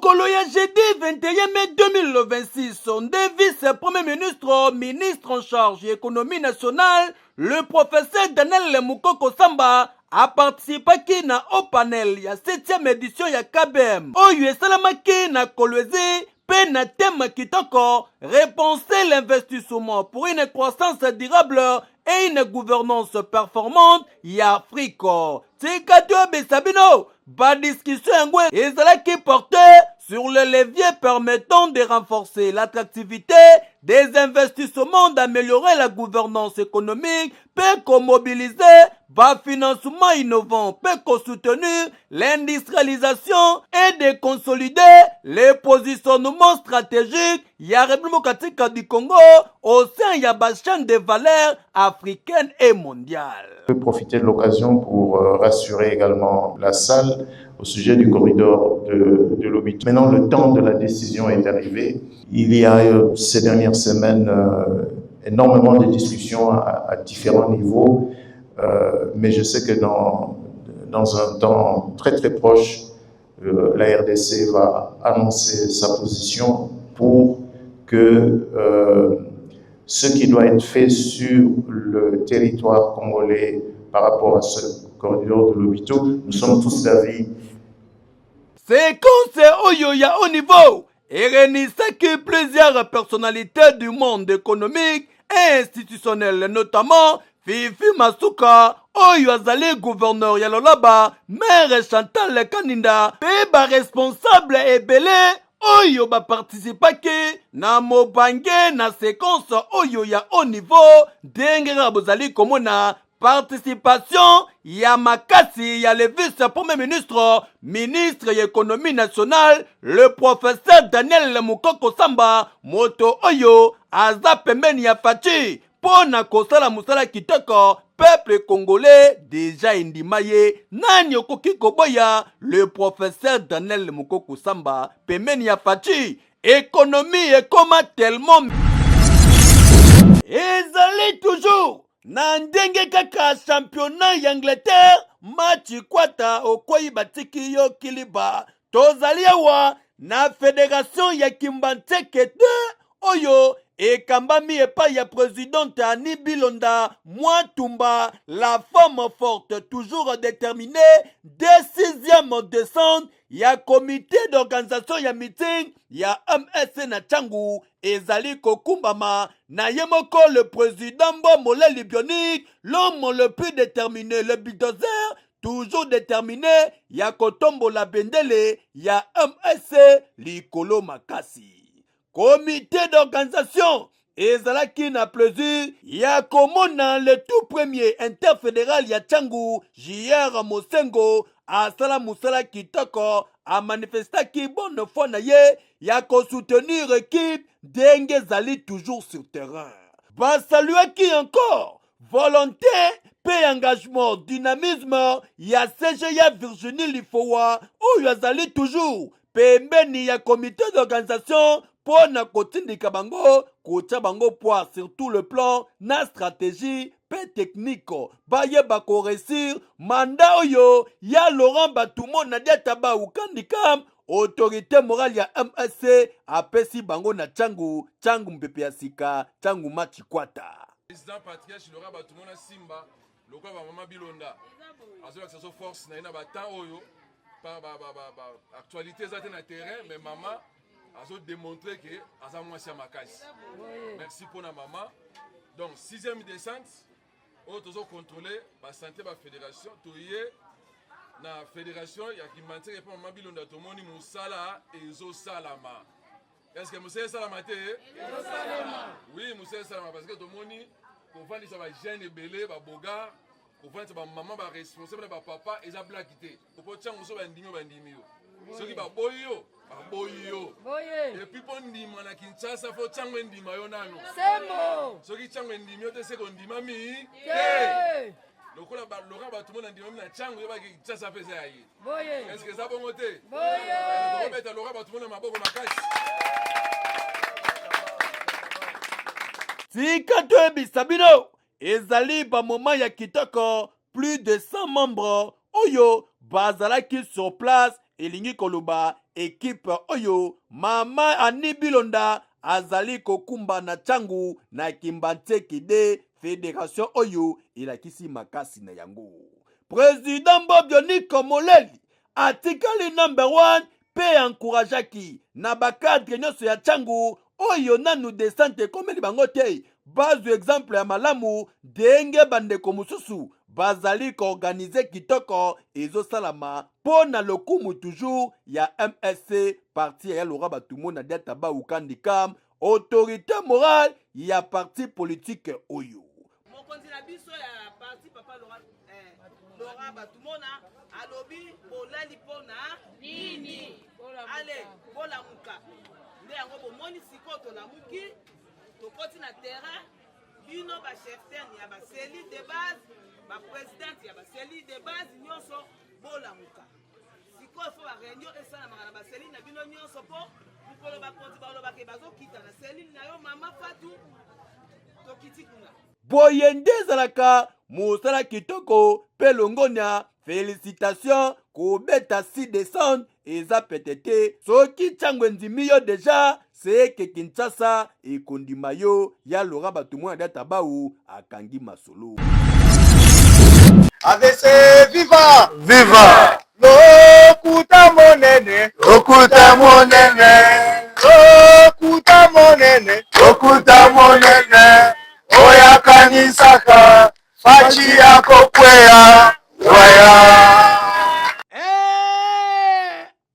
Mokolo ya jeudi 21 mai 2026, son vice-premier ministre en charge de l'économie nationale, le professeur Daniel Mukoko Samba, a participé au panel ya 7e édition ya KBM. Oyo esalamaki na Kolwezi pe na thème kitoko, repenser l'investissement pour une croissance durable et une gouvernance performante ya Afrique. Tikatio Besabino, ba discussion ngwe ezalaki porté sur le levier permettant de renforcer l'attractivité des investissements, d'améliorer la gouvernance économique, peut mobiliser bas financement innovant, peut soutenir l'industrialisation et de consolider les positionnements stratégiques ya République du Congo au sein de la chaîne de valeurs africaine et mondiale. Je peux profiter de l'occasion pour rassurer également la salle au sujet du corridor de Lobito. Maintenant, le temps de la décision est arrivé. Il y a ces dernières semaines énormément de discussions à différents niveaux, mais je sais que dans un temps très très proche, la RDC va annoncer sa position pour que ce qui doit être fait sur le territoire congolais par rapport à ce corridor de Lobito, nous sommes tous d'avis. C'est conseil Oyoya au niveau et réunissait plusieurs personnalités du monde économique et institutionnel, notamment Fifi Masuka, Oyo Azali, gouverneur Yalolaba, maire Chantal Kaninda, Peba responsable Ebele, Oyo ba participaki na mobange na séquence Oyo ya au niveau dengera bozali komona participation ya makasi ya le vice-premier ministre ya économie nationale, le professeur Daniel Mukoko Samba, moto Oyo aza pembeni ya Fachi pona kosala musala kitoko peuple congolais déjà indimaye. Nani okoki koboya le professeur Daniel Mukoko Samba pembeni ya Fachi? Économie ekoma tellement ezali toujours na ndenge kaka championnat ya Angleterre match kwata okoyi batiki yo kiliba tozali awa na fédération ya Kimbanteke 2 oyo ekambami epai ya présidente Annie Bilonda Mwatumba, la femme forte toujours déterminée, décision descente ya comité d'organisation ya meeting ya MS na Tchangu ezali kokumbama na yemoko le président Bomoleli Bionique, l'homme le plus déterminé, le bulldozer toujours déterminé ya kotombo la bendele ya MS likolo makasi. Comité d'organisation ezalaki na plaisir ya komona le tout premier interfédéral ya Tchangu JR Mosengo asala musala kitoko a manifestaki bonne foi na ye ya soutenir équipe denge zali toujours sur terrain. Basaluaki encore volonté pe engagement dynamisme ya CGA Virginie Lifowa oyo azali toujours pembeni ya comité d'organisation pona kotindika bango kotia bango poids sur tout le plan na stratégie pe technique baye bako réussir mandat oyo ya Laurent Batumo na diata ba ukandika autorité morale ya MSC apesi bango na Tchangu mpepe ya sika Tchangu machikwata. Président patriarche Laurent Batumo na Simba lokwa ba mama Bilonda azola sa force na ina ba temps oyo pa actualité ezate na terrain mais maman a démontré que Aza Mwasi Makasi. Merci pour la maman. Donc, 6e descente, on a contrôlé la santé de la fédération. La fédération, il y a qui maintient que maman Bilonda Tomoni Moussala et Zo Salama. Est-ce que Moussa Salama oui, Moussa Salama, parce que Tomoni, pour voir les jeunes et belés, les boga, pour voir les maman responsable, les papa, et les blagues quittés. Pour voir les gens qui sont ceux qui sont boyo. Boyo. Et puis pour ndima na Kinshasa faut changwe ndima yo nano. Sembo. Soki changwe ndima yo te se ko ndima mi. Lokola ba Laurent Batumo na ndima na changwe yo ba Kinshasa pesa yayi. Boye. Est-ce que ça bongo te? Boye. Ko beta Laurent Batumo na maboko makasi. Sikato ebisabino ezali ba moment ya kitoko plus de 100 membres oyo bazalaki sur place elingi koloba équipe oyo mama Annie Bilonda azali kokumba na changu na Kimbanteki de fédération oyo ilakisi makasi na yango. Président Bob Moleli atikali number 1 pe encourageaki na bakadre nyonso ya changu oyo nanu desante komeli bango te bazu exemple ya malamu denge bandeko mususu bazali koorganize kitoko ezosalama po na lokumu toujours ya MSC parti ya Laurent Batumo na diata ba ukandika autorité morale ya parti politique oyo. Mokonzi na biso ya parti papa Laurent Batumona alobi bolali pona nini ale bola muka nde yango bomoni siko to lamuki tokoti na terrain bino ba chef ya ba cellule de base ba présidente ya ba cellule de base nyonso bola muka siko fo ba réunion esala makana ba cellule na bino nyonso po mukolo ba konti ba loba ke bazokita na cellule na yo mama Fatou tokiti kuna boye nde ezalaka mosala kitoko mpe longonia félicitation kobeta 6 décembre eza petete soki ntango endimi yo deja seke Kinshasa ekondima yo ya Laurent Batumo na data bau akangi masolo. AVC viva viva lokuta monene lokuta monene lokuta monene lokuta monene oya kanisaka fachi yako kwea waya.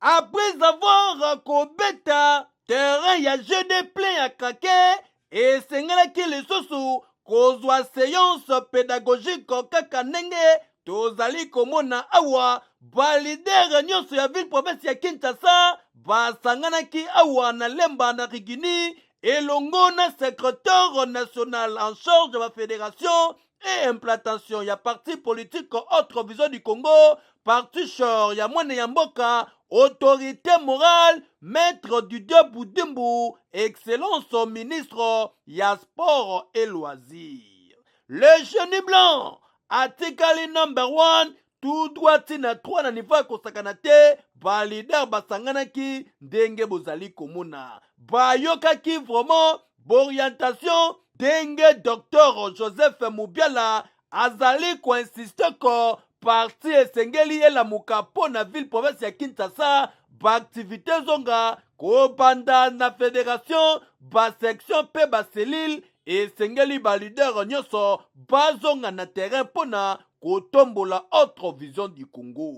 Après avoir kobeta terrain ya jeu de plein ya krake esengelaki lisusu kozwa séance pédagogique kaka ndenge tozali komona awa balidere nyonso ya ville province ya Kinshasa basanganaki awa na lemba na Rigini elongo na secrétaire national en charge de la fédération et implantation ya parti politique autre vision du Congo parti chor ya mwana ya mboka autorité morale maître Didier Boudimbu excellence ministre ya sport et loisirs. Le génie blanc atikali number 1 tout droit tina 3 na niveau kosakana te ba leader basanganaki ndenge bozali komona bayokaki vraiment orientation denge docteur Joseph Mubiala azali ko insister ko parti esengeli elamuka po na ville province ya Kinshasa ba activité zonga ko banda na fédération ba section pe ba cellule esengeli ba leader nyonso bazonga na terrain pona kotombola autre vision du Congo.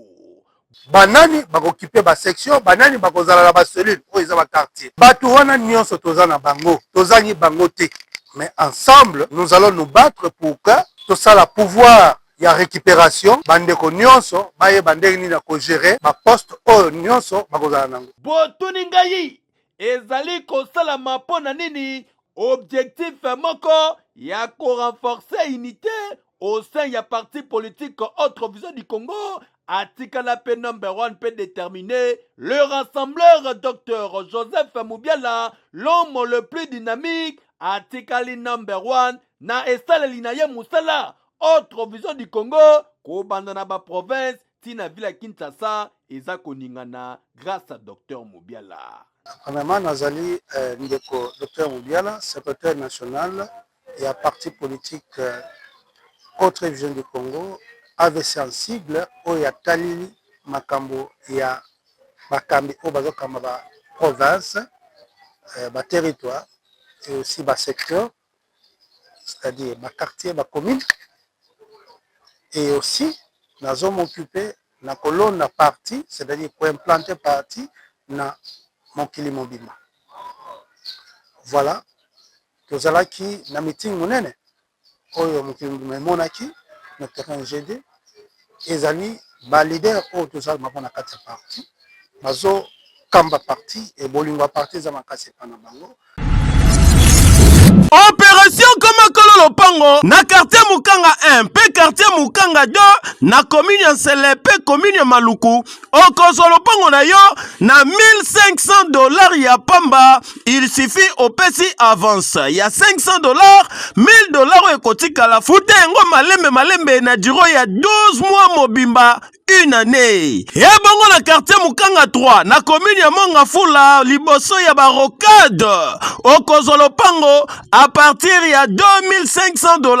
Banani bakokipe ba section banani bakozala na ba cellule oyo eza ba quartier bato wana nyonso tozana bango tozangi bango te mais ensemble nous allons nous battre pour que tout ça la pouvoir ya récupération bandeko nyonso baye bandeni na ko gérer ba poste oyo nyonso bakozala nango. Botuni ngai ezali kosalama pona nini objectif moko ya ko renforcer unité au sein ya parti politique autre vision du Congo atikala pe number 1 pe déterminé le rassembleur Dr Joseph Mubiala l'homme le plus dynamique atikali number 1 na esaleli na ye musala autre vision du Congo kobanda na ba province tina ville ya Kinshasa eza koningana grâce à Dr Mubiala. Premièrement nazali ndeko Dr Mubiala secrétaire national et parti politique autre vision du Congo AVC en sigle oyo atali makambo ya bakambi oyo bazokamba ba province ba territoire et aussi ba secteur c'est-à-dire ba quartier ba commune et aussi nazo m'occuper na colonne na parti c'est-à-dire pour implanter parti na mokili mobima. Voilà tozalaki na meeting monene oyo mokili mobima emonaki na terrain GD ezali ba leader oyo tozala mapona kati ya parti bazo kamba parti et bolingo parti za makasi pana bango. Opération Koma Kolo Lopango na quartier Mukanga 1 pe quartier Mukanga 2 na commune Selepe commune Maluku okozo lopango na yo na $1500 ya pamba il suffit opesi avance ya $500 $1000 ekotika la fute ngo malembe na diro ya 12 mois mobimba une année. Et bongo na quartier Mukanga 3, na commune ya Mongafula, liboso ya barocade. Au Kozolopango, à partir ya $2,500,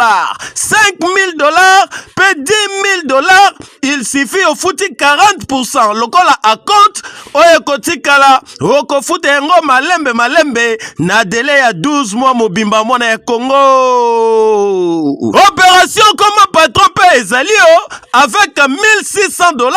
$5,000, pe $10,000, il suffit au fouti 40%. Lokola à compte, oye kotikala, oko fute ngo malembe, na délai ya 12 mois mobimba mwana ya Congo. Opération comme patron pe ezalio, avec $1,600,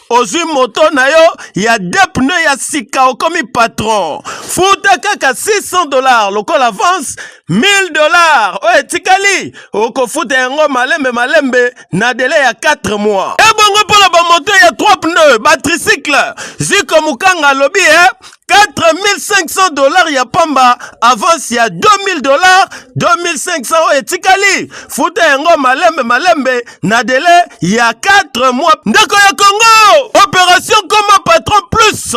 ozui moto na yo, ya deux pneus ya sika okomi patron. Futa kaka $600, lokola avance, $1,000, oye tikali, oko fute ngo malembe, na délai ya 4 mois. E bongo pona ba moto ya 3 pneus, ba tricycle, ziko Mukanga lobi $4,500 ya pamba, avance ya $2,000, $2,500 etikali, futa yango malembe, na délai ya 4 mois. Ndeko ya Congo, opération comme patron plus,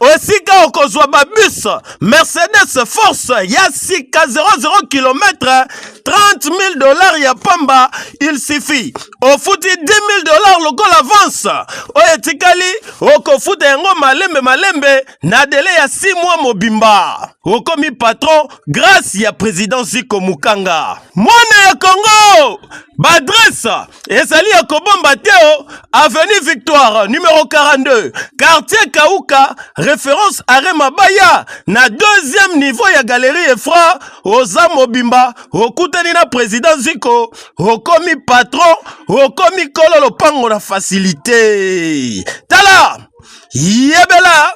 osika okozwa ba bus, Mercedes Force, ya sika 00 km, $30,000 ya pamba, il suffit, o futi $10,000 lokola avance, o etikali, oko futa yango malembe, na délai ya 6 mois mobimba. Okomi patron grâce ya président Ziko Mukanga. Mwana ya Congo, badresse ezali ya kobomba teo, avenue Victoire numéro 42, quartier Kauka, référence Arrêt Mabaya, na 2e niveau ya galerie Efra, oza mobimba, okutani na président Ziko, okomi patron, okomi kololo pango na facilité. Tala, yebela.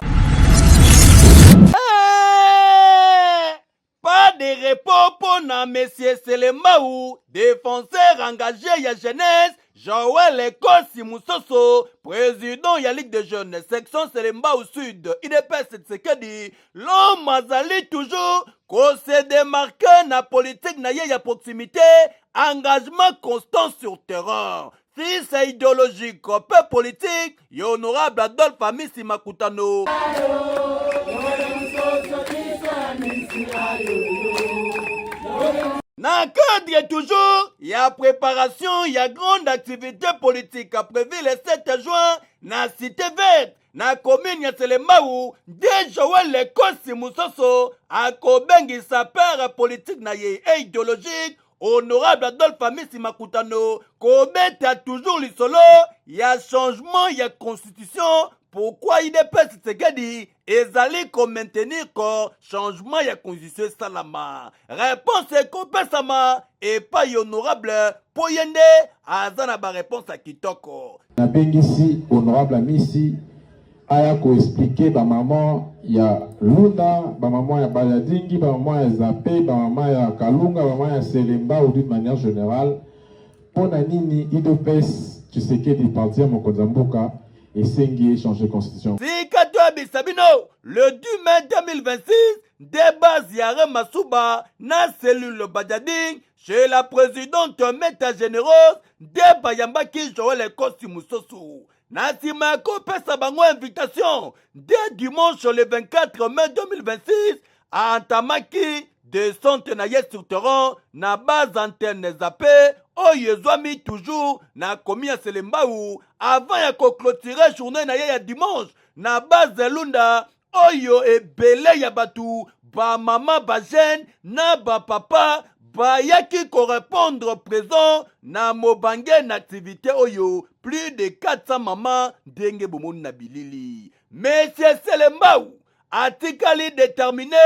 Pas de repos pour na Monsieur Selemaou, défenseur engagé ya jeunesse, Joël Kosi Moussoso, président ya Ligue de Jeunes, section Selemaou Sud, IDPS Tsekedi, l'homme azali toujours, qu'on se démarque na politique na ya proximité, engagement constant sur terrain. Si c'est idéologique, peu politique, y honorable Adolphe Amisi Makutano. Na cadre toujours, il y a préparation, il y a grande activité politique prévue le 7 juin na Cité Verte, na commune ya Selemaou, de Joël Kosi Moussoso, a kobengi sa père politique na ye et idéologique, honorable Adolphe Amisi Makutano, kobeta toujours lisolo, il y a changement, il y a constitution. Pourquoi il est pas Tshisekedi ezali ko maintenir ko changement ya constitution salama? Réponse est compensama et pas honorable Poyende azana ba réponse à kitoko. Na bengisi honorable Amisi aya ko expliquer ba maman ya Luna, ba maman ya Baladingi, ba maman ya Zape, ba maman ya Kalunga, ba maman ya Selemba ou d'une manière générale. Pona nini idopes Tshisekedi partir Mokonzamboka et Sengi changer de constitution. Le 2 mai 2026, débat Ziare Masouba, na cellule Badjading, chez la présidente Meta Générose, débat Yambaki Joël Kosi Moussoso. Nasima Kopé Sabango invitation, dès dimanche le 24 mai 2026, à Antamaki, descente na sur terrain, na base antenne zappé, oyezwami toujours na komi ya Selemaou, avant ya ko clôturer journée na ya dimanche, na base Lunda, oyo ebele ya batu, ba mama ba jeune, na ba papa, ba yaki ko répondre présent, na mobange na activité oyo, plus de 400 mamans denge bomon na bilili. Monsieur Selemaou, atikali déterminé,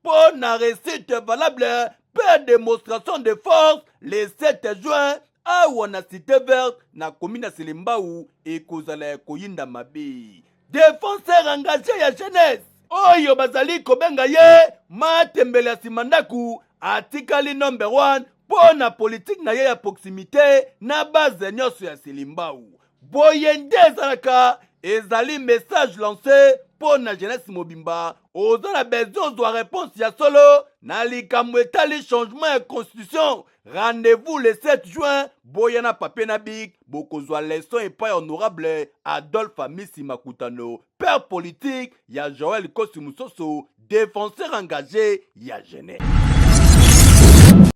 pour na réussite valable, per démonstration de force, le 7 juin, à wana Cité Verte, na commune Selemaou, et kozala koyinda mabe. Défenseur engagé ya jeunesse, oyo bazali kobenga ye, matembele ya simandaku, atikali number 1, pour na politique na ye ya proximité, na base nyonso ya Selemaou. Boyende zalaka, ezali message lancé, pour na jeunesse mobimba, oza na besoin de réponse ya solo, na likambo etali changement ya constitution. Rendez-vous le 7 juin, boyana papier na bik, bokozwa leçon et pas honorable Adolphe Amisi Makutano, père politique, ya Joël Kosi Moussoso, défenseur engagé, ya jeunesse.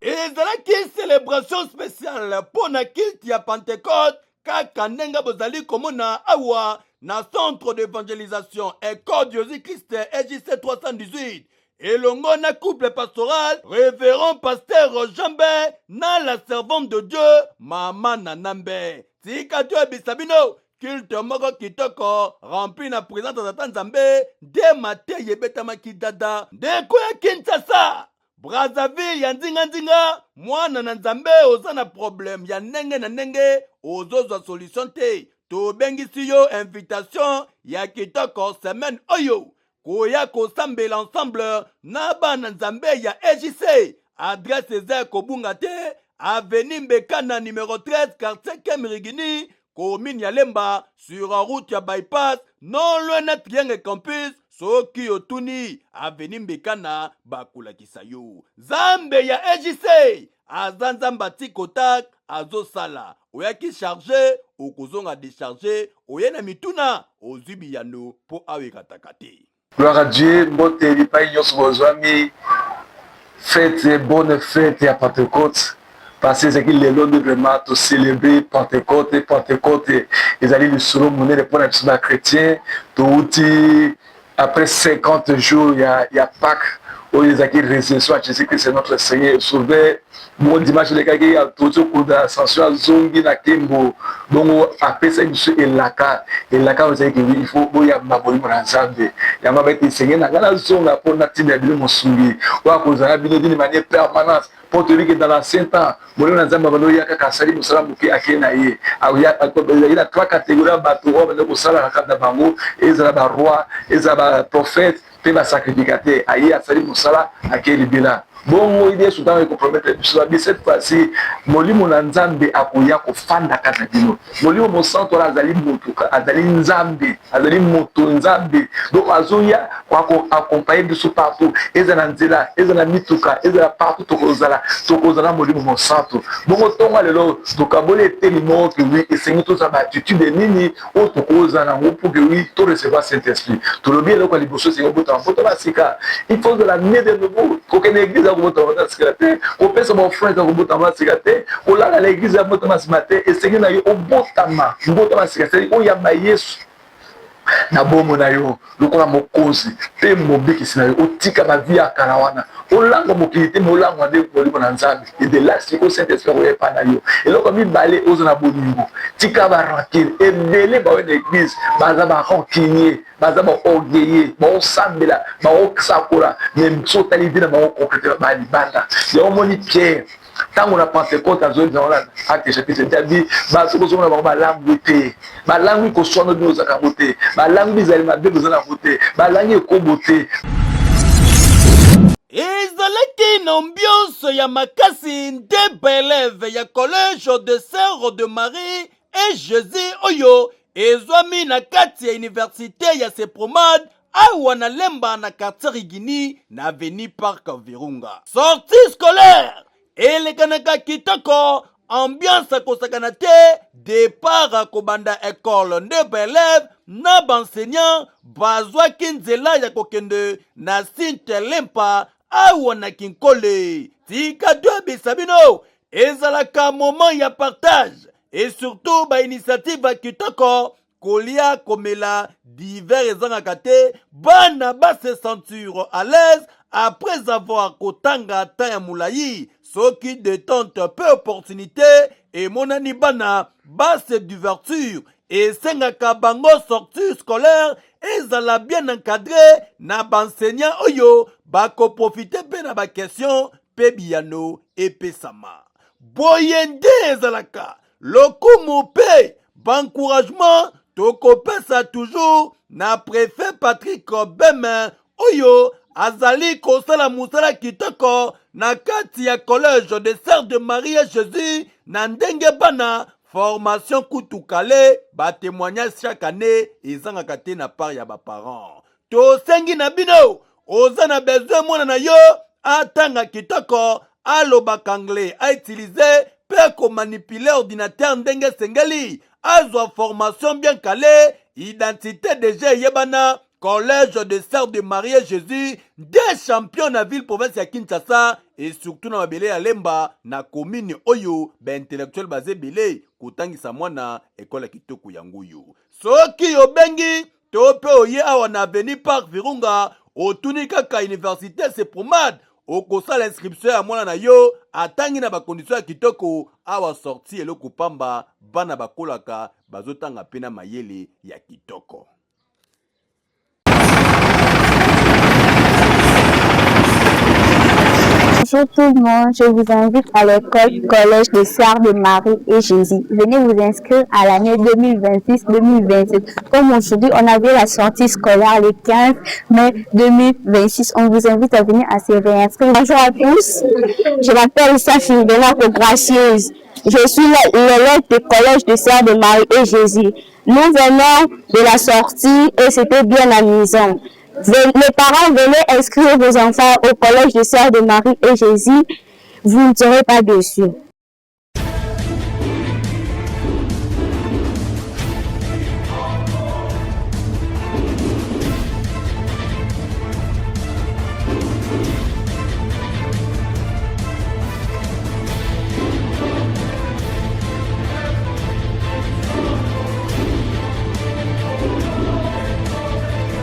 Et ezalaki célébration spéciale pour na kilt ya Pentecôte, kaka ndenge bozali komona awa na centre d'évangélisation École Jésus-Christ EJC 318 elongo na couple pastoral révérend pasteur Jambe na la servante de Dieu Mama Nanambe tika tu ebisabino culte moko kitoko rempli na présence ya Nzambe de mate yebetamaki dada ndeko ya Kinshasa Brazzaville ya nzinga mwana na Nzambe oza na problème ya ndenge na ndenge ozozwa solution te tobengisi yo invitation ya kitoko semaine oyo koya kosambela ensemble na bana Nzambe ya EJC adresse eza kobunga te avenue Mbekana numéro 13 quartier Kemirigini commune ya Lemba sur la route ya bypass non loin na Triangle Campus soki otuni avenue Mbekana bakulakisa yo Zambe ya EJC azanzamba tikotak azosala oyaki chargé okozonga déchargé oyena mituna ozubi yano po awekataka te. Gloire à Dieu, mbote lipai nyonso bozwami fête, bonne fête à Pentecôte. Parce que c'est qu'il est l'homme de vraiment de célébrer Pentecôte, ils allaient le solo monnaie de pour les chrétiens, tout après 50 jours, il y a Pâques, où ils ont résurrection à Jésus-Christ, c'est notre Seigneur et Sauveur. Bon dimanche, les gars, il y a tout le coup d'ascension à Zongi, na Kembo. Donc, après ça, il y a Elaka. Elaka, vous savez qu'il faut, il y a Maboli Moranzambe. Il y a Mabete Seigneur, il y a la zone pour Natine Abilo Mosungi. Ou à cause d'une manière permanente. Pour te dire que dans l'ancien temps, Molo Nanzamba, il y a Kakasari, Moussala Mouké, Akenaye. Il y a trois catégories de bateaux, il y a Moussala, Kadabango, et il y a roi, et il y a prophète, et il y a sacrificateur. Il y a Sari Moussala, Akelibila. Bon, il est souvent compromettre. Cette fois-ci, Molimo Nzambe akoya ko fanda kata bino. Molimo mosanto azali motuka, azali Nzambe, azali moto Nzambe. Donc azoya ko accompagner de ce partout. Ezana nzela, ezana mituka, ezana partout tokozala Molimo mosanto. Bon tonga lelo tokabole telimo que oui, et c'est tout ça attitude nini o tokozana pour que oui, to recevoir Saint-Esprit. To le bien le ko liboso c'est botan, botan basika. Il faut de la nez de nouveau. Qu'aucune église on peut se mon frère dans le botama sikate on l'a à l'église à botama ce matin et c'est qu'il au botama sikate où il y a maïs na bomo na yo lokola mokozi te mobiki sina yo tika ba via karawana olanga mokilité molanga de Molimo Nzambe et de là c'est au Saint-Esprit oye pa na yo et loko mi balé ozona bolingo tika ba rakil et belé ba une église baza ba rankinier baza ba orgueillé ba osambela ba oksakura même sotalité na ba compléter ba libanda ya omoni Pierre tant on a Pentecôte à zone dans l'acte chapitre dit bah ce que on a langue té ba langue ko sono de nos akaboté ba langue bizali ma de besoin voter ba langue ko boté ezalaki na ambiance ya makasi nde baeleve ya collège de sœurs de Marie et Jésus oyo ezwami na kati ya université ya Sepromad awa na Lemba na quartier Rigini na avenue Parc Virunga. Sortie scolaire elekanaka kitoko ambiance kosakana te départ kobanda école nde baeleve na baenseignant bazwaki nzela ya kokende na Sinte Lempa awa na Kinkole tika dwe bisabino ezalaka moment ya partage et surtout ba initiative ya kitoko kolia komela divers ezangaka te bana base sentir à l'aise après avoir kotanga ta ya mulayi soki détente peu opportunité et monani bana base d'ouverture et sengaka bango sortie scolaire ezala bien encadré na baenseignant oyo bako profiter pe na ba question pe biyano epesama boye nde ezalaka lokumu pe bancouragement tokopesa toujours na préfet Patrick Beme oyo azali kosala musala kitoko na kati ya collège de sœurs de Marie et Jésus na ndenge bana formation kutukale ba témoignage chaque année ezangaka te na part ya ba parents tosengi na bino oza na besoin mwana na yo atanga kitoko alobaka anglais a utiliser pe ko manipuler ordinateur ndenge sengeli azwa formation bien calée identité déjà yebana collège de sœurs de Marie et Jésus des champions na ville province ya Kinshasa et surtout na mabele ya lemba na commune oyo intellectuel basé belé kotangisa mwana école ya kitoko ya nguyu. Soki obengi to pe oye awa na avenue Parc Virunga otuni kaka université se promade okosala inscription ya mwana na yo atangi na bakondisio ya kitoko awa sorti eloko pamba bana bakolaka bazotanga pena mayele ya kitoko. Bonjour tout le monde, je vous invite à l'école Collège des Sœurs de Marie et Jésus. Venez vous inscrire à l'année 2026-2027. Comme aujourd'hui, on avait la sortie scolaire le 15 mai 2026. On vous invite à venir à se réinscrire. Bonjour à tous, je m'appelle Issa Philibena Gracieuse. Je suis l'élève du Collège des Sœurs de Marie et Jésus. Nous venons de la sortie et c'était bien amusant. Les parents, venez inscrire vos enfants au Collège des Sœurs de Marie et Jésus. Vous ne serez pas déçus.